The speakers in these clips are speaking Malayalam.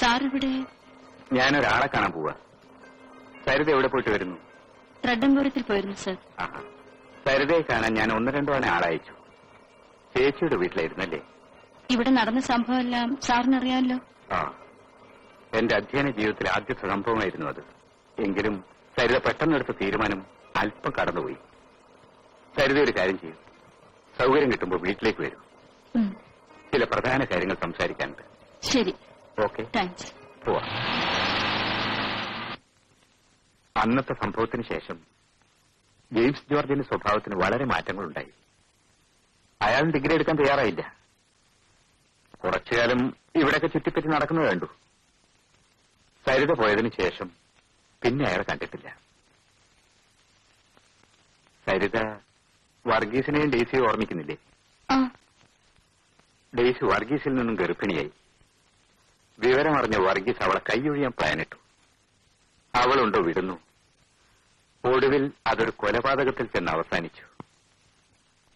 സാർ ഇവിടെ? ഞാനൊരാളെ കാണാൻ പോവാ. സരിത എവിടെ പോയിട്ട് വരുന്നു? റെഡംപുരത്തിൽ പോയിരുന്നു സർ. സരിതയെ കാണാൻ ഞാൻ 1-2 തവണ ആളയച്ചു. ചേച്ചിയുടെ വീട്ടിലായിരുന്നല്ലേ? ഇവിടെ നടന്ന സംഭവമെല്ലാം സാറിനറിയാമല്ലോ. എന്റെ അധ്യയന ജീവിതത്തിലെ ആദ്യത്തെ സംഭവമായിരുന്നു അത്. എങ്കിലും സരിത പെട്ടെന്നെടുത്ത തീരുമാനം അല്പം കടന്നുപോയി. സരിത ഒരു കാര്യം ചെയ്യും, സൗകര്യം കിട്ടുമ്പോൾ വീട്ടിലേക്ക് വരും. ചില പ്രധാന കാര്യങ്ങൾ സംസാരിക്കാനുണ്ട്. ശരി, ഓക്കെ, താങ്ക്സ്. പോവാ. അന്നത്തെ സംഭവത്തിന് ശേഷം ജെയിംസ് ജോർജിന്റെ സ്വഭാവത്തിന് വളരെ മാറ്റങ്ങളുണ്ടായി. അയാൾ ഡിഗ്രി എടുക്കാൻ തയ്യാറായില്ല. കുറച്ചുകാലം ഇവിടെയൊക്കെ ചുറ്റിപ്പറ്റി നടക്കുന്നത് കണ്ടു. സരിത പോയതിനു ശേഷം പിന്നെ അയാളെ കണ്ടിട്ടില്ല. സരിത വർഗീസിനെയും ഡെയ്സിയെ ഓർമ്മിക്കുന്നില്ലേ? ഡെയ്സി വർഗീസിൽ നിന്നും ഗർഭിണിയായി. വിവരമറിഞ്ഞ വർഗീസ് അവളെ കൈയൊഴിയാൻ പ്ലാനിട്ടു. അവളുണ്ടോ വിടുന്നു. ഒടുവിൽ അതൊരു കൊലപാതകത്തിൽ ചെന്ന് അവസാനിച്ചു.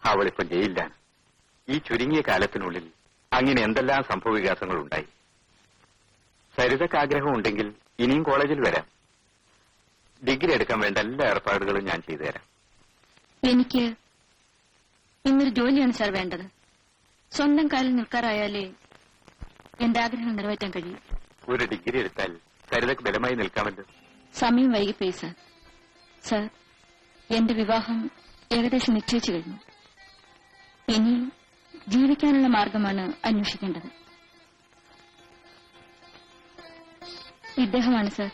അവളിപ്പോ ജയിലിലാണ്. ഈ ചുരുങ്ങിയ കാലത്തിനുള്ളിൽ അങ്ങനെ എന്തെല്ലാം സംഭവവികാസങ്ങളുണ്ടായി. സരിതക്ക് ആഗ്രഹമുണ്ടെങ്കിൽ ഇനിയും കോളേജിൽ വരാം. ഡിഗ്രി എടുക്കാൻ വേണ്ട എല്ലാ ഏർപ്പാടുകളും ഞാൻ ചെയ്തു തരാം. എനിക്ക് ഇന്നൊരു ജോലിയാണ് സാർ വേണ്ടത്. സ്വന്തം കാലിൽ നിൽക്കാറായാലേ എന്റെ ആഗ്രഹങ്ങൾ നിറവേറ്റാൻ കഴിയും. ഒരു ഡിഗ്രി എടുത്താൽ സരിതക്ക് ബലമായി നിൽക്കാമല്ലോ. സമയം വൈകിപ്പോയി സാർ. സാർ, എന്റെ വിവാഹം ഏകദേശം നിശ്ചയിച്ചു കഴിഞ്ഞു. ഇനി ജീവിക്കാനുള്ള മാർഗമാണ് അന്വേഷിക്കേണ്ടത്. ഇദ്ദേഹമാണ് സാർ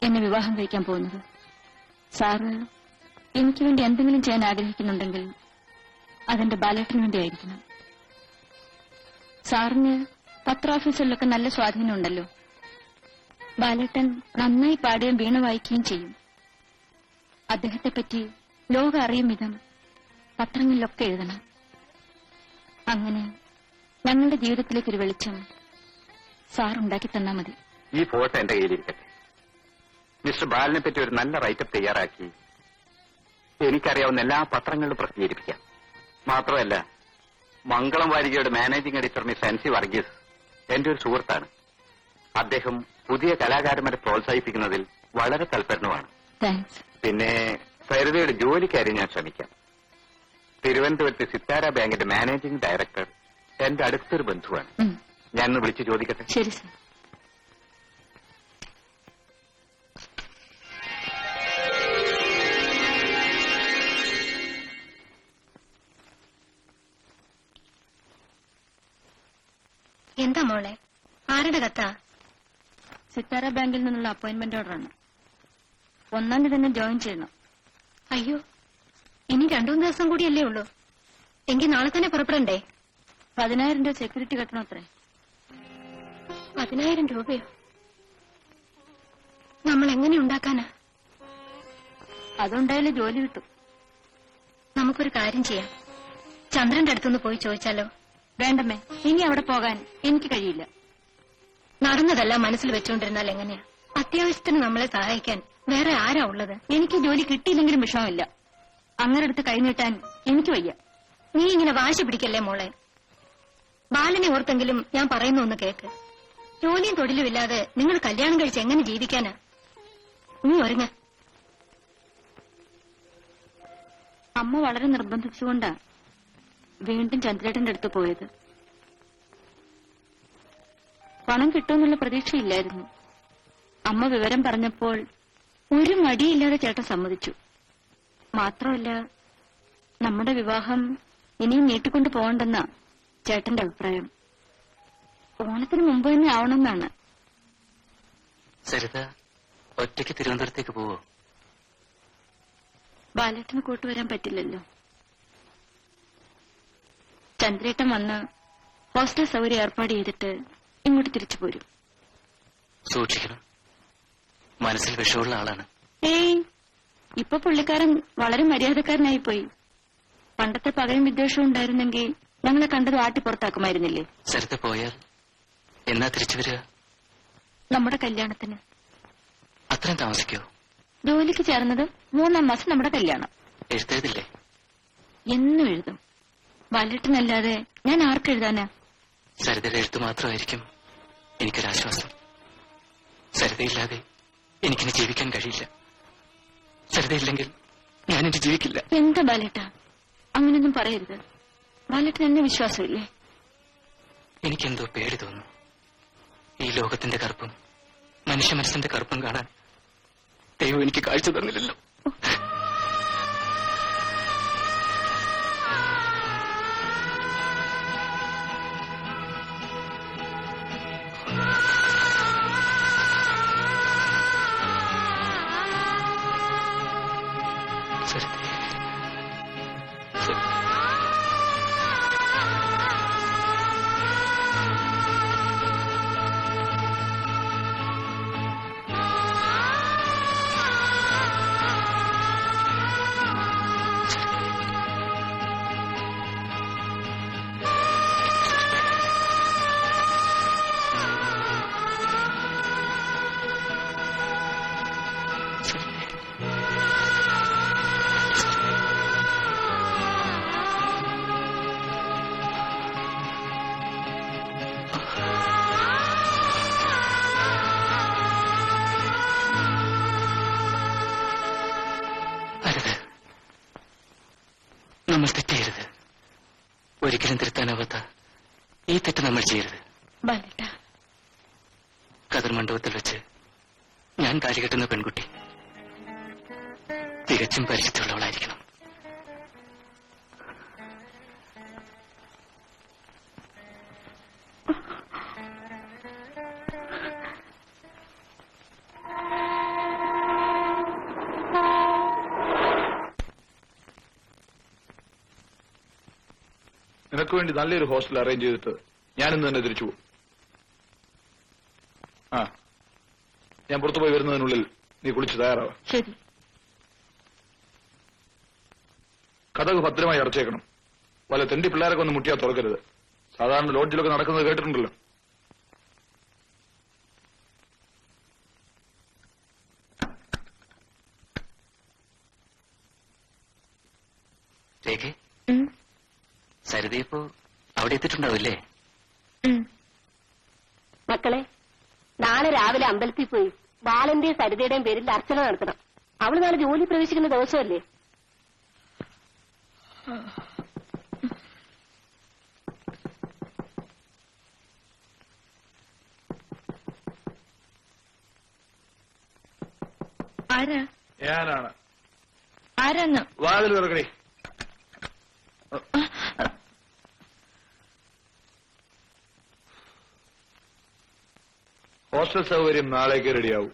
എന്നെ വിവാഹം കഴിക്കാൻ പോകുന്നത്. സാറ് എനിക്ക് വേണ്ടി എന്തെങ്കിലും ചെയ്യാൻ ആഗ്രഹിക്കുന്നുണ്ടെങ്കിൽ അതെന്റെ ബാലേട്ടന് വേണ്ടിയായിരിക്കണം. സാറിന് പത്രാഫീസുകളിലൊക്കെ നല്ല സ്വാധീനമുണ്ടല്ലോ. ബാലേട്ടൻ നന്നായി പാടുകയും വീണ വായിക്കുകയും ചെയ്യും. അദ്ദേഹത്തെപ്പറ്റി ലോകം അറിയും വിധം പത്രങ്ങളിലൊക്കെ എഴുതണം. അങ്ങനെ ഞങ്ങളുടെ ജീവിതത്തിലേക്കൊരു വെളിച്ചം സാർ ഉണ്ടാക്കി തന്നാ മതി. ഈ ഫോട്ടോ എന്റെ കയ്യിലിരിക്കട്ടെ. മിസ്റ്റർ ബാലിനെ പറ്റി ഒരു നല്ല റൈറ്റപ്പ് തയ്യാറാക്കി എനിക്കറിയാവുന്ന എല്ലാ പത്രങ്ങളിലും പ്രസിദ്ധീകരിപ്പിക്കാം. മാത്രമല്ല, മംഗളം വാരികയുടെ managing editor miss N C Varghese എന്റെ ഒരു സുഹൃത്താണ്. അദ്ദേഹം പുതിയ കലാകാരന്മാരെ പ്രോത്സാഹിപ്പിക്കുന്നതിൽ വളരെ തൽപരനുമാണ്. പിന്നെ സരിതയുടെ ജോലിക്കാര്യം ഞാൻ ശ്രമിക്കാം. തിരുവനന്തപുരത്തെ സിത്താര ബാങ്കിന്റെ മാനേജിംഗ് ഡയറക്ടർ എന്റെ അടുത്തൊരു ബന്ധുവാണ്. ഞാനൊന്ന് വിളിച്ച് ചോദിക്കട്ടെ? ശരി സർ. എന്താ മോളെ, ആരുടെ കത്താ? സിത്താര ബാങ്കിൽ നിന്നുള്ള അപ്പോയിന്റ്മെന്റ് ഓർഡറാണ്. 1-ാം തീയതി തന്നെ ജോയിൻ ചെയ്യണം. അയ്യോ, ഇനി 2-3 ദിവസം കൂടിയല്ലേ ഉള്ളൂ. എങ്കിൽ നാളെ തന്നെ പുറപ്പെടണ്ടേ? 10,000 രൂപ സെക്യൂരിറ്റി കെട്ടണം അത്രേ. 10,000 രൂപയോ? നമ്മൾ എങ്ങനെ ഉണ്ടാക്കാനാ? അതുണ്ടായാലേ ജോലി കിട്ടും. നമുക്കൊരു കാര്യം ചെയ്യാം, ചന്ദ്രന്റെ അടുത്തൊന്ന് പോയി ചോദിച്ചാലോ? വേണ്ടമ്മേ, ഇനി അവിടെ പോകാൻ എനിക്ക് കഴിയില്ല. നടന്നതെല്ലാം മനസ്സിൽ വെച്ചുകൊണ്ടിരുന്നാൽ എങ്ങനെയാ? അത്യാവശ്യത്തിന് നമ്മളെ സഹായിക്കാൻ വേറെ ആരാ ഉള്ളത്? എനിക്ക് ജോലി കിട്ടിയില്ലെങ്കിലും വിഷമമില്ല. അങ്ങനെ അടുത്ത് കൈനീട്ടാൻ എനിക്ക് വയ്യ. നീ ഇങ്ങനെ വാശി പിടിക്കല്ലേ മോളെ. ബാലനെ ഓർത്തെങ്കിലും ഞാൻ പറയുന്ന ഒന്ന് കേക്ക്. ജോലിയും തൊഴിലും ഇല്ലാതെ നിങ്ങൾ കല്യാണം കഴിച്ച് എങ്ങനെ ജീവിക്കാനാ? നീ ഒരുങ്ങ. അമ്മ വളരെ നിർബന്ധിച്ചുകൊണ്ടാ വീണ്ടും ചന്ദ്രേട്ടന്റെ അടുത്ത് പോയത്. പണം കിട്ടുമെന്നുള്ള പ്രതീക്ഷയില്ലായിരുന്നു. അമ്മ വിവരം പറഞ്ഞപ്പോൾ ഒരു മടിയില്ലാതെ ചേട്ടൻ സമ്മതിച്ചു. മാത്രമല്ല, നമ്മുടെ വിവാഹം ഇനിയും നീട്ടിക്കൊണ്ടു പോകണ്ടെന്നാ ചേട്ടന്റെ അഭിപ്രായം. ഓണത്തിന് മുമ്പ് തന്നെ ആവണമെന്നാണ്. സരിത ഒറ്റയ്ക്ക് തിരുവനന്തപുരത്തേക്ക് പോവോ? ബാലേട്ടന് കൂട്ടുവരാൻ പറ്റില്ലല്ലോ. ചന്ദ്രേട്ടൻ വന്ന് ഹോസ്റ്റൽ സൗകര്യം ഏർപ്പാട് ചെയ്തിട്ട് ഇങ്ങോട്ട് തിരിച്ചു പോരും. സൂക്ഷിക്കണം, മനസ്സിൽ വിഷമുള്ള ആളാണ്. ഏയ്, ഇപ്പൊ പുള്ളിക്കാരൻ വളരെ മര്യാദക്കാരനായിപ്പോയി. പണ്ടത്തെ പകയും വിദ്വേഷവും ഉണ്ടായിരുന്നെങ്കിൽ ഞങ്ങളെ കണ്ടത് ആട്ടി പുറത്താക്കുമായിരുന്നില്ലേ? സരിത പോയാൽ എന്നാ തിരിച്ചു വരിക? നമ്മുടെ കല്യാണത്തിന്. അത്രയും താമസിക്കോ? ജോലിക്ക് ചേർന്നത് 3-ാം മാസം നമ്മുടെ കല്യാണം. എഴുത്തേതില്ലേ? എന്നും എഴുതും. ബാലേട്ടനല്ലാതെ ഞാൻ ആർക്കെഴുതാനാ? സരിതയുടെ എഴുത്ത് മാത്രമായിരിക്കും എനിക്കൊരാശ്വാസം. സരിതയില്ലാതെ എനിക്കിനി ജീവിക്കാൻ കഴിയില്ല. സരിതയില്ലെങ്കിൽ ഞാനിനി ജീവിക്കില്ല. എന്താ ബാലേട്ട, അങ്ങനൊന്നും പറയരുത്. ബാലേട്ടന് എന്നെ വിശ്വാസമില്ലേ? എനിക്കെന്തോ പേടി തോന്നുന്നു. ഈ ലോകത്തിന്റെ കറുപ്പും മനുഷ്യ മനസ്സിന്റെ കറുപ്പും കാണാൻ ദൈവം എനിക്ക് കാഴ്ച തന്നില്ലല്ലോ. നമ്മൾ തെറ്റെയ്യരുത്. ഒരിക്കലും തിരുത്താനാവാത്ത ഈ തെറ്റ് നമ്മൾ ചെയ്യരുത്. ബാലേട്ട, കതിർ മണ്ഡപത്തിൽ വെച്ച് ഞാൻ താലി കെട്ടുന്ന പെൺകുട്ടി തികച്ചും പരിശുദ്ധമുള്ളവളായിരിക്കണം. നിനക്ക് വേണ്ടി നല്ലൊരു ഹോസ്റ്റൽ അറേഞ്ച് ചെയ്തിട്ട് ഞാനിന്ന് തന്നെ തിരിച്ചു പോകും. ഞാൻ പുറത്തുപോയി വരുന്നതിനുള്ളിൽ നീ കുളിച്ച് തയ്യാറാവാം. ശരി. കഥക് ഭദ്രമായി അടച്ചേക്കണം. വല്ല തെണ്ടി പിള്ളേരൊക്കെ ഒന്ന് മുട്ടിയാ തുറക്കരുത്. സാധാരണ ലോഡ്ജിലൊക്കെ നടക്കുന്നത് കേട്ടിട്ടുണ്ടല്ലോ. രേഖ, സരിത ഇപ്പോ അവിടെ എത്തിയിട്ടുണ്ടാവില്ലേ? മക്കളെ, നാളെ രാവിലെ അമ്പലത്തിൽ പോയി ബാലന്റെയും സരിതയുടെയും പേരിൽ അർച്ചന നടത്തണം. അവള് നാളെ ജോലി പ്രവേശിക്കുന്ന ദിവസമല്ലേ? ആരാ? ഞാനാണ്. ആരാന്ന്? വാതിൽ തുറക്കണേ. ഹോസ്റ്റൽ സൗകര്യം നാളേക്ക് റെഡിയാവും.